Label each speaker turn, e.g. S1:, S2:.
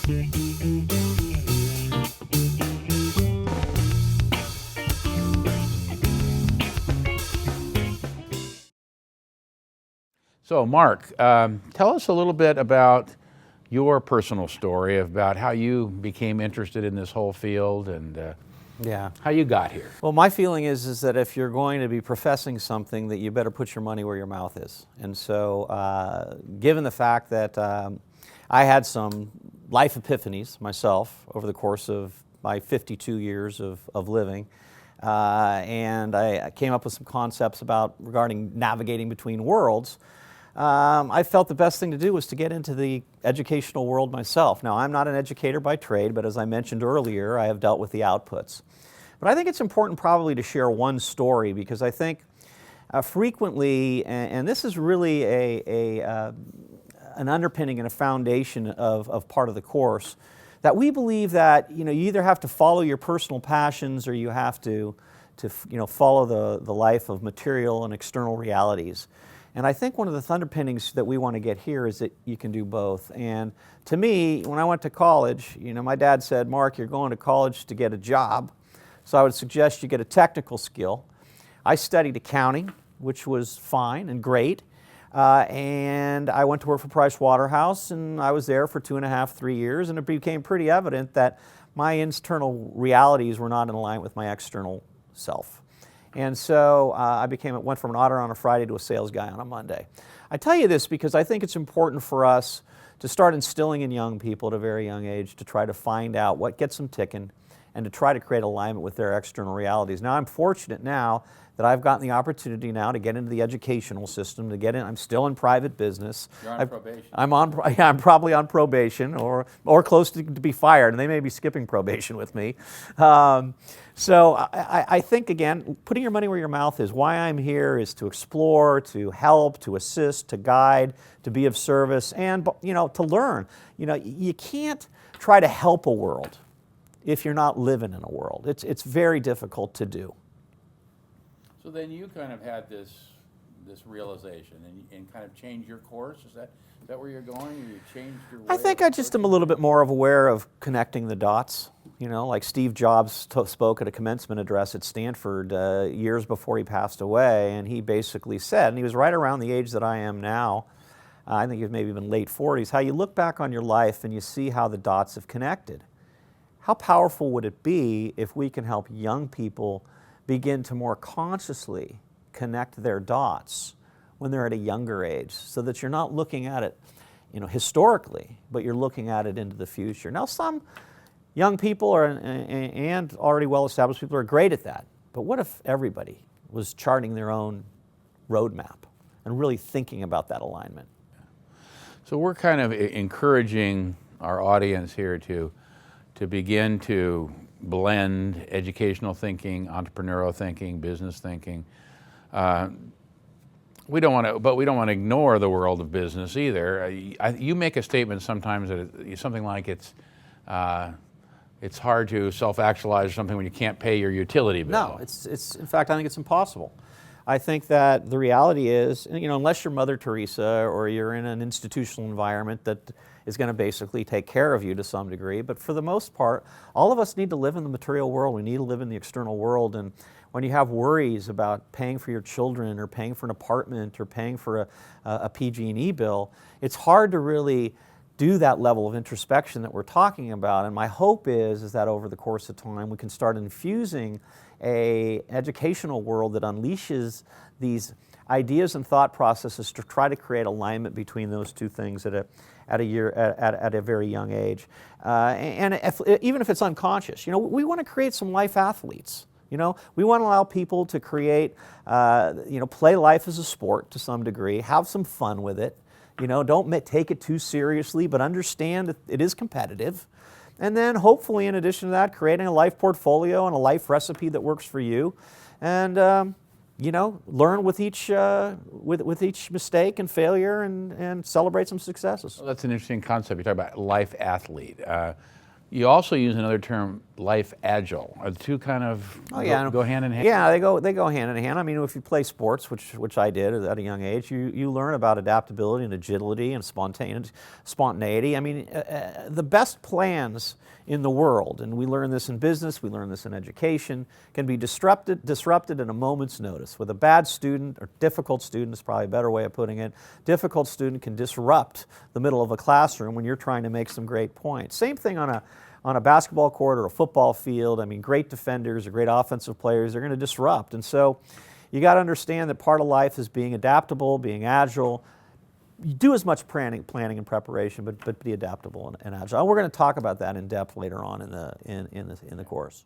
S1: So, Mark, tell us a little bit about your personal story about how you became interested in this whole field and how you got here.
S2: Well, my feeling is that if you're going to be professing something, that you better put your money where your mouth is. And so, given the fact that I had some life epiphanies myself over the course of my 52 years of living, and I came up with some concepts regarding navigating between worlds, I felt the best thing to do was to get into the educational world myself. Now, I'm not an educator by trade, but as I mentioned earlier, I have dealt with the outputs. But I think it's important probably to share one story, because I think frequently, and this is really an underpinning and a foundation of part of the course, that we believe that you either have to follow your personal passions or you have to follow the life of material and external realities. And I think one of the underpinnings that we want to get here is that you can do both. And to me, when I went to college, my dad said, "Mark, you're going to college to get a job, so I would suggest you get a technical skill." I studied accounting, which was fine and great, and I went to work for Price Waterhouse, and I was there for 2.5, 3 years, and it became pretty evident that my internal realities were not in line with my external self. And so I went from an auditor on a Friday to a sales guy on a Monday. I tell you this because I think it's important for us to start instilling in young people at a very young age to try to find out what gets them ticking and to try to create alignment with their external realities. Now, I'm fortunate now that I've gotten the opportunity now to get into the educational system, to get in. I'm still in private business.
S1: You're on probation.
S2: I'm probably on probation or close to be fired, and they may be skipping probation with me. So I think, again, putting your money where your mouth is. Why I'm here is to explore, to help, to assist, to guide, to be of service, and to learn. You can't try to help a world if you're not living in a world. It's very difficult to do.
S1: So then you kind of had this realization and kind of changed your course. Is that where you're going? Or you changed your way?
S2: I think I just am a little bit more aware of connecting the dots. Like Steve Jobs spoke at a commencement address at Stanford years before he passed away, and he basically said, and he was right around the age that I am now, I think he was maybe even late 40s, how you look back on your life and you see how the dots have connected. How powerful would it be if we can help young people begin to more consciously connect their dots when they're at a younger age, so that you're not looking at it, historically, but you're looking at it into the future. Now, some young people and already well-established people are great at that, but what if everybody was charting their own roadmap and really thinking about that alignment?
S1: So we're kind of encouraging our audience here to begin to blend educational thinking, entrepreneurial thinking, business thinking. We don't want to ignore the world of business either. You make a statement sometimes that it's something like it's hard to self-actualize or something when you can't pay your utility bill.
S2: No, it's in fact, I think it's impossible. I think that the reality is, unless you're Mother Teresa or you're in an institutional environment that is going to basically take care of you to some degree, but for the most part, all of us need to live in the material world. We need to live in the external world, and when you have worries about paying for your children or paying for an apartment or paying for a PG&E bill, it's hard to really do that level of introspection that we're talking about. And my hope is that over the course of time we can start infusing an educational world that unleashes these ideas and thought processes to try to create alignment between those two things at a very young age, even if it's unconscious. We want to create some life athletes. We want to allow people to create, play life as a sport to some degree, have some fun with it. Don't take it too seriously, but understand that it is competitive. And then hopefully, in addition to that, creating a life portfolio and a life recipe that works for you. And, learn with each mistake and failure and celebrate some successes.
S1: Well, that's an interesting concept. You talk about life athlete. You also use another term, life agile? Are the two kind of go hand in hand?
S2: Yeah, they go hand in hand. I mean, if you play sports, which I did at a young age, you learn about adaptability and agility and spontaneity. I mean, the best plans in the world, and we learn this in business, we learn this in education, can be disrupted at a moment's notice. With a bad student, or difficult student is probably a better way of putting it, difficult student can disrupt the middle of a classroom when you're trying to make some great points. Same thing on a basketball court or a football field. I mean, great defenders or great offensive players are going to disrupt. And so you got to understand that part of life is being adaptable, being agile. You do as much planning and preparation, but be adaptable and agile. And we're going to talk about that in depth later on in the course.